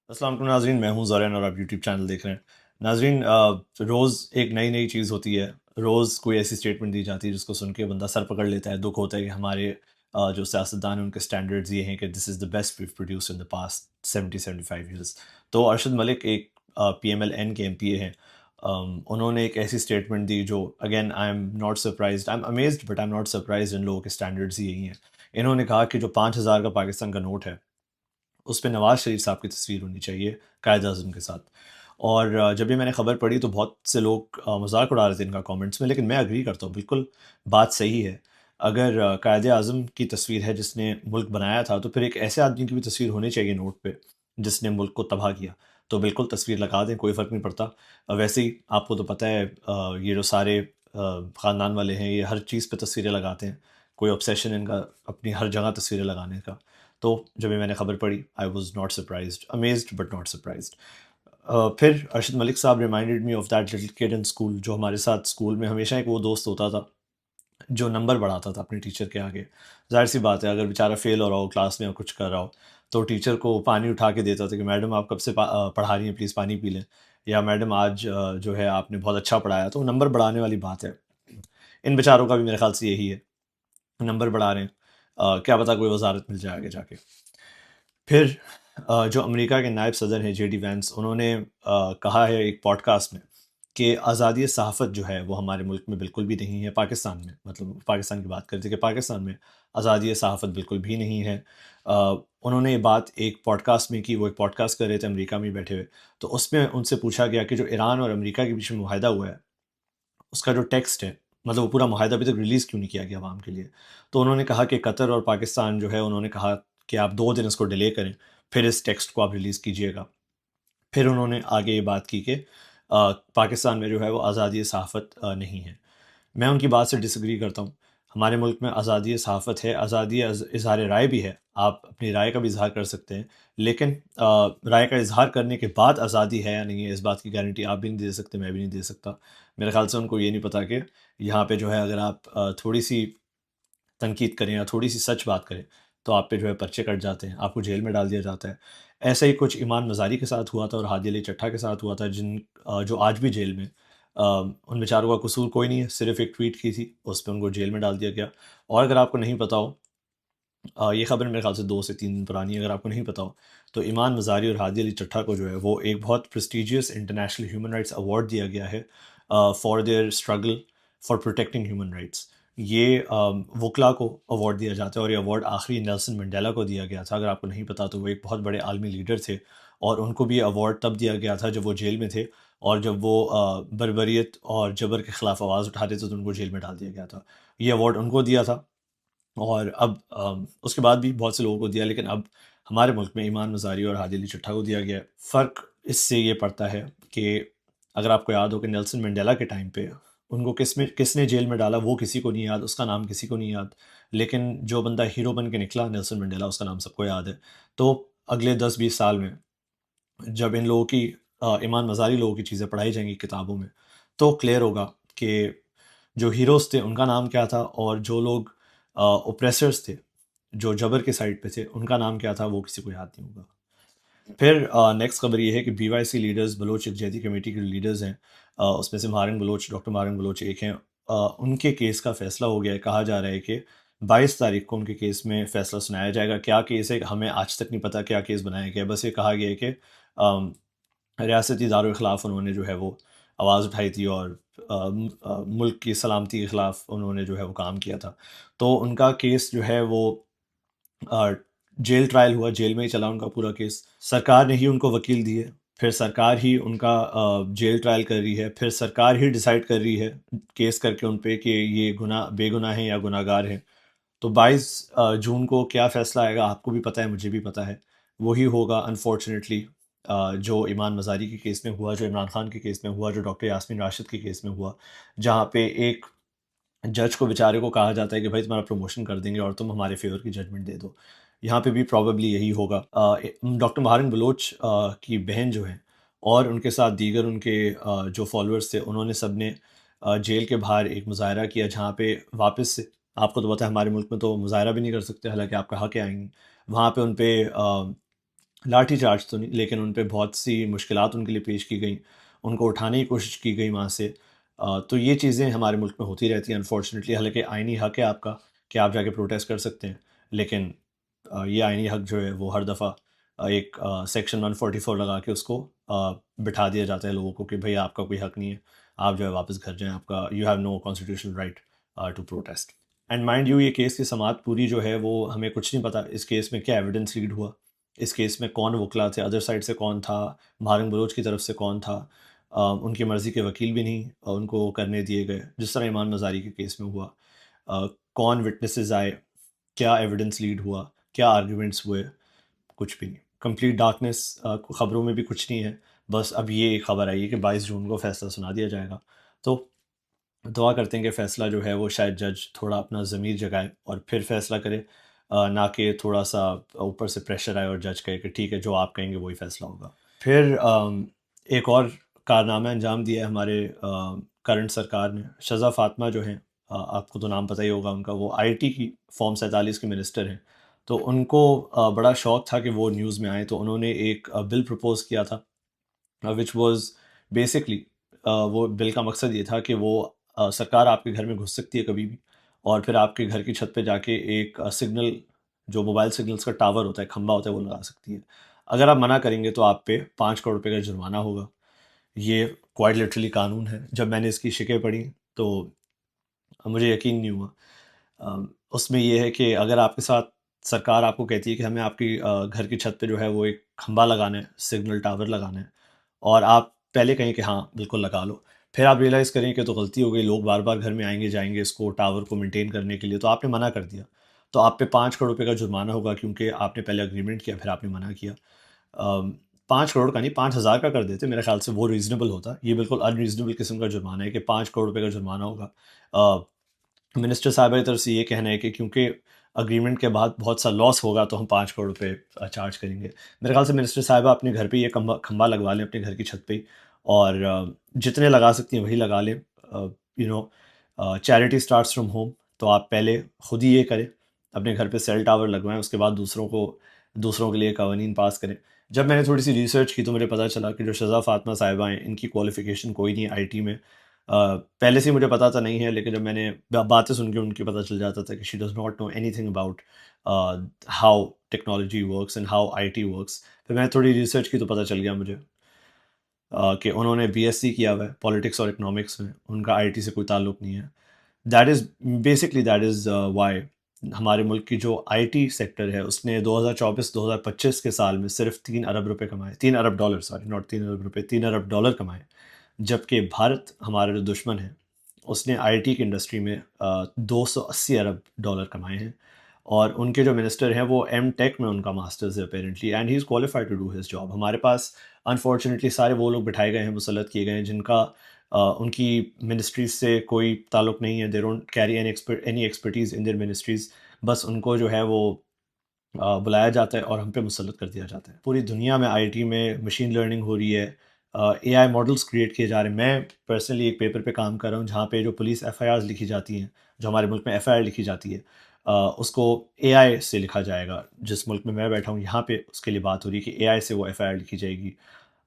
السلام علیکم ناظرین، میں ہوں زورین اور آپ یوٹیوب چینل دیکھ رہے ہیں۔ ناظرین، روز ایک نئی نئی چیز ہوتی ہے، روز کوئی ایسی اسٹیٹمنٹ دی جاتی ہے جس کو سن کے بندہ سر پکڑ لیتا ہے، دکھ ہوتا ہے کہ ہمارے جو سیاستدان ہیں ان کے سٹینڈرڈز یہ ہیں کہ this is the best we've produce in the past 75 years. تو ارشد ملک ایک پی ایم ایل این کے ایم پی اے ہیں۔ انہوں نے ایک ایسی اسٹیٹمنٹ دی جو again I am not surprised, I am amazed but I am not surprised, ان لوگوں کے سٹینڈرڈز یہی ہیں۔ انہوں نے کہا کہ جو 5,000 کا پاکستان کا نوٹ ہے اس پہ نواز شریف صاحب کی تصویر ہونی چاہیے قائد اعظم کے ساتھ۔ اور جب یہ میں نے خبر پڑھی تو بہت سے لوگ مذاق اڑا رہے تھے ان کا کامنٹس میں، لیکن میں اگری کرتا ہوں، بالکل بات صحیح ہے۔ اگر قائد اعظم کی تصویر ہے جس نے ملک بنایا تھا، تو پھر ایک ایسے آدمی کی بھی تصویر ہونی چاہیے نوٹ پہ جس نے ملک کو تباہ کیا، تو بالکل تصویر لگا دیں، کوئی فرق نہیں پڑتا۔ ویسے ہی آپ کو تو پتہ ہے یہ جو سارے خاندان والے ہیں یہ ہر چیز پہ تصویریں لگاتے ہیں، کوئی obsession ان کا اپنی ہر جگہ تصویریں لگانے کا۔ تو جب یہ میں نے خبر پڑھی I was not surprised, amazed but not surprised. پھر ارشد ملک صاحب reminded me of that little could in school, جو ہمارے ساتھ اسکول میں ہمیشہ ایک وہ دوست ہوتا تھا جو نمبر بڑھاتا تھا اپنے ٹیچر کے آگے۔ ظاہر سی بات ہے، اگر بیچارہ فیل ہو رہا ہو کلاس میں یا کچھ کر رہا ہو تو ٹیچر کو پانی اٹھا کے دیتا تھا کہ میڈم آپ کب سے پڑھا رہی ہیں، پلیز پانی پی لیں، یا میڈم آج جو ہے آپ نے بہت اچھا پڑھایا۔ تو نمبر بڑھانے والی بات ہے، ان بیچاروں کا بھی میرے خیال سے یہی ہے، نمبر بڑھا رہے ہیں، کیا پتہ کوئی وزارت مل جائے آگے جا کے۔ پھر جو امریکہ کے نائب صدر ہیں جے ڈی وینس، انہوں نے کہا ہے ایک پوڈ کاسٹ میں کہ آزادی صحافت جو ہے وہ ہمارے ملک میں بالکل بھی نہیں ہے، پاکستان میں، مطلب پاکستان کی بات کرتے کہ پاکستان میں آزادی صحافت بالکل بھی نہیں ہے۔ انہوں نے یہ بات ایک پوڈ کاسٹ میں کی، وہ ایک پوڈ کاسٹ کر رہے تھے امریکہ میں بیٹھے ہوئے، تو اس میں ان سے پوچھا گیا کہ جو ایران اور امریکہ کے بیچ میں معاہدہ ہوا ہے اس کا جو ٹیکسٹ ہے، مطلب وہ پورا معاہدہ ابھی تک ریلیز کیوں نہیں کیا گیا عوام کے لیے؟ تو انہوں نے کہا کہ قطر اور پاکستان جو ہے انہوں نے کہا کہ آپ 2 دن اس کو ڈیلے کریں، پھر اس ٹیکسٹ کو آپ ریلیز کیجئے گا۔ پھر انہوں نے آگے یہ بات کی کہ پاکستان میں جو ہے وہ آزادی صحافت نہیں ہے۔ میں ان کی بات سے ڈس ایگری کرتا ہوں۔ ہمارے ملک میں آزادی صحافت ہے، آزادی اظہار رائے بھی ہے، آپ اپنی رائے کا بھی اظہار کر سکتے ہیں، لیکن رائے کا اظہار کرنے کے بعد آزادی ہے یا نہیں ہے اس بات کی گارنٹی آپ بھی نہیں دے سکتے، میں بھی نہیں دے سکتا۔ میرے خیال سے ان کو یہ نہیں پتا کہ یہاں پہ جو ہے اگر آپ تھوڑی سی تنقید کریں یا تھوڑی سی سچ بات کریں تو آپ پہ جو ہے پرچے کٹ جاتے ہیں، آپ کو جیل میں ڈال دیا جاتا ہے۔ ایسا ہی کچھ ایمان مزاری کے ساتھ ہوا تھا اور ہادی علی چٹھا کے ساتھ ہوا تھا، جو آج بھی جیل میں، ان بیچاروں کا قصور کوئی نہیں ہے، صرف ایک ٹویٹ کی تھی، اس پہ ان کو جیل میں ڈال دیا گیا۔ اور اگر آپ کو نہیں پتا ہو، یہ خبر میرے خیال سے 2 سے 3 دن پرانی ہے، اگر آپ کو نہیں پتا ہو تو ایمان مزاری اور ہادی علی چٹھا کو جو ہے وہ ایک بہت prestigious international human rights award دیا گیا ہے for their struggle for protecting human rights. یہ وکلا کو ایوارڈ دیا جاتا ہے، اور یہ ایوارڈ آخری نیلسن منڈیلا کو دیا گیا تھا۔ اگر آپ کو نہیں پتا تو وہ ایک بہت بڑے عالمی لیڈر تھے، اور ان کو بھی یہ ایوارڈ تب دیا گیا تھا جب وہ جیل میں تھے، اور جب وہ بربریت اور جبر کے خلاف آواز اٹھاتے تھے تو ان کو جیل میں ڈال دیا گیا تھا۔ یہ ایوارڈ ان کو دیا تھا، اور اب اس کے بعد بھی بہت سے لوگوں کو دیا، لیکن اب ہمارے ملک میں ایمان مزاری اور ہادی علی چٹھا کو دیا گیا ہے۔ فرق اس سے یہ پڑتا ہے کہ اگر آپ کو یاد ہو کہ نیلسن منڈیلا کے ٹائم پہ ان کو کس نے جیل میں ڈالا وہ کسی کو نہیں یاد، اس کا نام کسی کو نہیں یاد، لیکن جو بندہ ہیرو بن کے نکلا نیلسن منڈیلا، اس کا نام سب کو یاد ہے۔ تو اگلے 10-20 سال میں جب ان لوگوں کی ایمان مزاری لوگوں کی چیزیں پڑھائی جائیں گی کتابوں میں، تو کلیئر ہوگا کہ جو ہیروز تھے ان کا نام کیا تھا، اور جو لوگ اوپریسرز تھے، جو جبر کے سائڈ پہ تھے، ان کا نام کیا تھا، وہ کسی کو یاد نہیں ہوگا۔ پھر نیکسٹ خبر یہ ہے کہ B Y C leaders, Baloch Yakjehti committee کے لیڈرز ہیں، اس میں سے مہارنگ بلوچ، ڈاکٹر مہارنگ بلوچ ایک ہیں، ان کے کیس کا فیصلہ ہو گیا ہے۔ کہا جا رہا ہے کہ 22 تاریخ کو ان کے کیس میں فیصلہ سنایا جائے گا۔ کیا کیس ہے ہمیں آج تک نہیں پتا، کیا کیس بنایا گیا ہے، بس یہ کہا گیا ہے کہ ریاستی اداروں کے خلاف انہوں نے جو ہے وہ آواز اٹھائی تھی، اور ملک کی سلامتی کے خلاف انہوں نے جو ہے وہ کام کیا تھا۔ تو ان کا کیس جو ہے وہ جیل ٹرائل ہوا، جیل میں ہی چلا ان کا پورا کیس، سرکار نے ہی ان کو وکیل دی ہے، پھر سرکار ہی ان کا جیل ٹرائل کر رہی ہے، پھر سرکار ہی ڈیسائیڈ کر رہی ہے کیس کر کے ان پہ کہ یہ بے گناہ ہیں یا گناہ گار ہیں۔ تو 22 جون کو کیا فیصلہ آئے گا آپ کو بھی پتہ ہے، مجھے بھی پتہ ہے، وہی ہوگا انفارچونیٹلی جو ایمان مزاری کے کیس میں ہوا، جو عمران خان کے کیس میں ہوا، جو ڈاکٹر یاسمین راشد کے کیس میں ہوا، جہاں پہ ایک جج کو بیچارے کو کہا جاتا ہے کہ بھائی تمہارا پروموشن کر دیں گے اور تم ہمارے فیور کی ججمنٹ دے دو۔ یہاں پہ بھی پرابیبلی یہی ہوگا۔ ڈاکٹر مہارنگ بلوچ کی بہن جو ہیں اور ان کے ساتھ دیگر ان کے جو فالوورز تھے، انہوں نے سب نے جیل کے باہر ایک مظاہرہ کیا، جہاں پہ واپس سے، آپ کو تو پتہ ہے ہمارے ملک میں تو مظاہرہ بھی نہیں کر سکتے، حالانکہ آپ کہا کے آئیں گے، وہاں پہ ان پہ لاٹھی چارج تو نہیں، لیکن ان پہ بہت سی مشکلات ان کے لیے پیش کی گئیں، ان کو اٹھانے کی کوشش کی گئی وہاں سے۔ تو یہ چیزیں ہمارے ملک میں ہوتی رہتی ہیں انفارچونیٹلی، حالانکہ آئینی حق ہے آپ کا کہ آپ جا کے پروٹیسٹ کر سکتے ہیں، لیکن یہ آئینی حق جو ہے وہ ہر دفعہ ایک سیکشن 144 لگا کے اس کو بٹھا دیا جاتا ہے لوگوں کو کہ بھئی آپ کا کوئی حق نہیں ہے، آپ جو ہے واپس گھر جائیں، آپ کا you have no constitutional right to protest. And mind you, یہ کیس کی سماعت پوری جو ہے وہ ہمیں کچھ نہیں پتہ اس کیس میں کیا ایویڈنس لیڈ ہوا، اس کیس میں کون وکلا تھے، ادر سائڈ سے کون تھا، بھارنگ بلوچ کی طرف سے کون تھا، ان کی مرضی کے وکیل بھی نہیں ان کو کرنے دیے گئے، جس طرح ایمان مزاری کے کیس میں ہوا۔ کون وٹنسز آئے، کیا ایویڈنس لیڈ ہوا، کیا آرگیومنٹس ہوئے، کچھ بھی نہیں، کمپلیٹ ڈارکنیس، خبروں میں بھی کچھ نہیں ہے۔ بس اب یہ ایک خبر آئی ہے کہ 22 جون کو فیصلہ سنا دیا جائے گا، تو دعا کرتے ہیں کہ فیصلہ جو ہے وہ شاید جج تھوڑا اپنا ضمیر جگائے اور پھر فیصلہ کرے، نہ کہ تھوڑا سا اوپر سے پریشر آئے اور جج کہے کہ ٹھیک ہے جو آپ کہیں گے وہی فیصلہ ہوگا۔ پھر ایک اور کارنامہ انجام دیا ہے ہمارے کرنٹ سرکار نے۔ شزا فاطمہ جو ہیں، آپ کو تو نام پتہ ہی ہوگا ان کا، وہ آئی ٹی کی فارم 47 کی منسٹر ہیں، تو ان کو بڑا شوق تھا کہ وہ نیوز میں آئیں، تو انہوں نے ایک بل پرپوز کیا تھا وچ واز بیسکلی، وہ بل کا مقصد یہ تھا کہ وہ سرکار آپ کے گھر میں گھس سکتی ہے کبھی بھی، اور پھر آپ کے گھر کی چھت پہ جا کے ایک سگنل، جو موبائل سگنلز کا ٹاور ہوتا ہے، کھمبا ہوتا ہے، وہ لگا سکتی ہے۔ اگر آپ منع کریں گے تو آپ پہ 5 کروڑ روپے کا جرمانہ ہوگا۔ یہ کوائٹ لٹرلی قانون ہے۔ جب میں نے اس کی شکیں پڑھی تو مجھے یقین نہیں ہوا۔ اس میں یہ ہے کہ اگر آپ کے ساتھ سرکار آپ کو کہتی ہے کہ ہمیں آپ کی گھر کی چھت پہ جو ہے وہ ایک کھمبا لگانا ہے، سگنل ٹاور لگانا ہے، اور آپ پہلے کہیں کہ ہاں بالکل لگا لو، پھر آپ ریئلائز کریں کہ تو غلطی ہو گئی، لوگ بار بار گھر میں آئیں گے جائیں گے اس کو ٹاور کو مینٹین کرنے کے لیے، تو آپ نے منع کر دیا، تو آپ پہ 5 کروڑ روپے کا جرمانہ ہوگا، کیونکہ آپ نے پہلے اگریمنٹ کیا پھر آپ نے منع کیا۔ 5 کروڑ کا نہیں، 5,000 کا کر دیتے، میرے خیال سے وہ ریزنیبل ہوتا۔ یہ بالکل ان ریزنیبل قسم کا جرمانہ ہے کہ 5 کروڑ روپے کا جرمانہ ہوگا۔ منسٹر صاحبہ کی طرف سے یہ کہنا ہے کہ کیونکہ اگریمنٹ کے بعد بہت سا لاس ہوگا تو ہم 5 کروڑ روپے چارج کریں گے۔ میرے خیال سے منسٹر صاحبہ اپنے گھر پہ یہ کھمبا لگوا لیں اپنے گھر کی چھت پہ ہی، اور جتنے لگا سکتی ہیں وہی لگا لیں۔ You know, charity starts from home, تو آپ پہلے خود ہی یہ کریں، اپنے گھر پہ سیل ٹاور لگوائیں، اس کے بعد دوسروں کے لیے قوانین پاس کریں۔ جب میں نے تھوڑی سی ریسرچ کی تو مجھے پتہ چلا کہ جو شزا فاطمہ صاحبہ ہیں ان کی کوالیفیکیشن کوئی نہیں آئی ٹی میں۔ پہلے سے مجھے پتا تھا نہیں ہے، لیکن جب میں نے باتیں سن کے ان کی پتہ چل جاتا تھا کہ she does not know anything about how technology works and how I T works. پھر میں تھوڑی ریسرچ کی تو پتہ چل گیا مجھے کہ انہوں نے بی ایس سی کیا ہوا ہے پالیٹکس اور اکنامکس میں، ان کا آئی ٹی سے کوئی تعلق نہیں ہے۔ دیٹ از وائی ہمارے ملک کی جو آئی ٹی سیکٹر ہے اس نے 2024-2025 کے سال میں صرف 3 ارب روپے کمائے، 3 ارب ڈالر، سوری ناٹ 3 ارب روپے، 3 ارب ڈالر کمائے، جبکہ بھارت ہمارا جو دشمن ہے اس نے آئی ٹی کی انڈسٹری میں 280 ارب ڈالر کمائے ہیں، اور ان کے جو منسٹر ہیں وہ ایم ٹیک میں ان کا ماسٹرز ہے apparently, and he is qualified to do his job. ہمارے پاس انفارچونیٹلی سارے وہ لوگ بٹھائے گئے ہیں، مسلط کیے گئے ہیں جن کا ان کی منسٹریز سے کوئی تعلق نہیں ہے، they don't carry any expertise in their ministries, بس ان کو جو ہے وہ بلایا جاتا ہے اور ہم پہ مسلط کر دیا جاتا ہے۔ پوری دنیا میں آئی ٹی میں مشین لرننگ ہو رہی ہے، اے آئی ماڈلس کریٹ کیے جا رہے ہیں۔ میں پرسنلی ایک پیپر پہ کام کر رہا ہوں جہاں پہ جو پولیس ایف آئی آرز لکھی جاتی ہیں، جو ہمارے ملک میں ایف آئی آر لکھی جاتی ہے، اس کو اے آئی سے لکھا جائے گا۔ جس ملک میں بیٹھا ہوں یہاں پہ اس کے لیے بات ہو رہی ہے کہ اے آئی سے وہ ایف آئی آر لکھی جائے گی،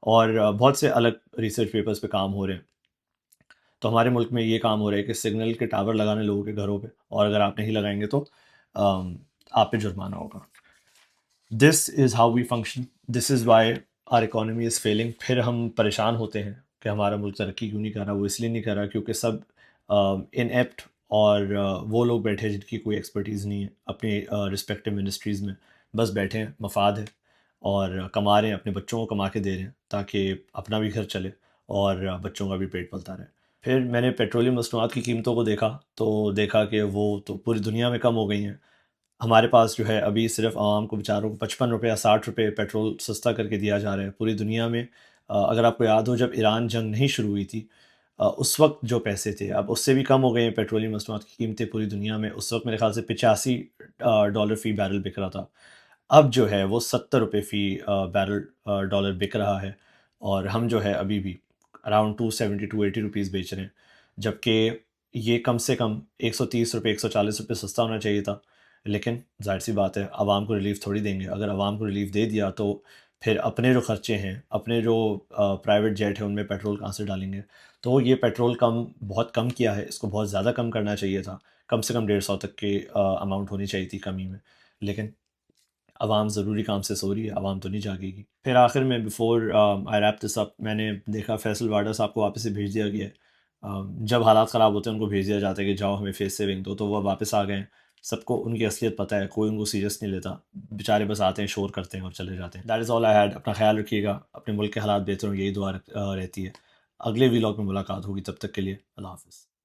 اور بہت سے الگ ریسرچ پیپرز پہ کام ہو رہے ہیں۔ تو ہمارے ملک میں یہ کام ہو رہا ہے کہ سگنل کے ٹاور لگانے لوگوں کے گھروں پہ، اور اگر آپ نہیں لگائیں گے تو آپ پہ جرمانہ ہوگا۔ This is how we function, this is why our economy is failing. پھر ہم پریشان ہوتے ہیں کہ ہمارا ملک ترقی کیوں نہیں کر رہا، وہ اس لیے نہیں کر رہا کیونکہ سب ان ایپٹ اور وہ لوگ بیٹھے جن کی کوئی ایکسپرٹیز نہیں ہے اپنی رسپیکٹیو منسٹریز میں، بس بیٹھے ہیں، مفاد ہے، اور کما رہے ہیں، اپنے بچوں کو کما کے دے رہے ہیں تاکہ اپنا بھی گھر چلے اور بچوں کا بھی پیٹ پلتا رہے۔ پھر میں نے پیٹرولیم مصنوعات کی قیمتوں کو دیکھا کہ وہ تو پوری دنیا میں کم ہو گئی ہیں۔ ہمارے پاس جو ہے ابھی صرف عوام کو بیچاروں کو 55 روپے یا 60 روپے پیٹرول سستا کر کے دیا جا رہا ہے پوری دنیا میں۔ اگر آپ کو یاد ہو جب ایران جنگ نہیں شروع ہوئی تھی، اس وقت جو پیسے تھے اب اس سے بھی کم ہو گئے ہیں پیٹرولیم مصنوعات کی قیمتیں پوری دنیا میں۔ اس وقت میرے خیال سے 85 ڈالر فی بیرل بک رہا تھا، اب جو ہے وہ 70 روپے فی بیرل ڈالر بک رہا ہے، اور ہم جو ہے ابھی بھی اراؤنڈ 270-280 روپیز بیچ رہے ہیں، جبکہ یہ کم سے کم 130 روپے 140 روپے سستا ہونا چاہیے تھا۔ لیکن ظاہر سی بات ہے عوام کو ریلیف تھوڑی دیں گے، اگر عوام کو ریلیف دے دیا تو پھر اپنے جو خرچے ہیں، اپنے جو پرائیویٹ جیٹ ہے ان میں پیٹرول کہاں سے ڈالیں گے؟ تو یہ پیٹرول بہت کم کیا ہے، اس کو بہت زیادہ کم کرنا چاہیے تھا، کم سے کم 150 تک کی اماؤنٹ ہونی چاہیے تھی کمی میں، لیکن عوام ضروری کام سے سو رہی ہے، عوام تو نہیں جاگے گی۔ پھر آخر میں بیفور آئی ریپ دس اپ، میں نے دیکھا فیصل واڈا صاحب کو واپس سے بھیج دیا گیا ہے۔ جب حالات خراب ہوتے ہیں ان کو بھیج دیا جاتا ہے کہ جاؤ ہمیں فیس سیونگ دو، تو وہ واپس آ گئے ہیں۔ سب کو ان کی اصلیت پتہ ہے، کوئی ان کو سیریس نہیں لیتا، بیچارے بس آتے ہیں، شور کرتے ہیں اور چلے جاتے ہیں۔ That is all I had. اپنا خیال رکھیے گا، اپنے ملک کے حالات بہتر ہوں، یہی دعا رہتی ہے۔ اگلے ویلاگ میں ملاقات ہوگی، تب تک کے لیے اللہ حافظ۔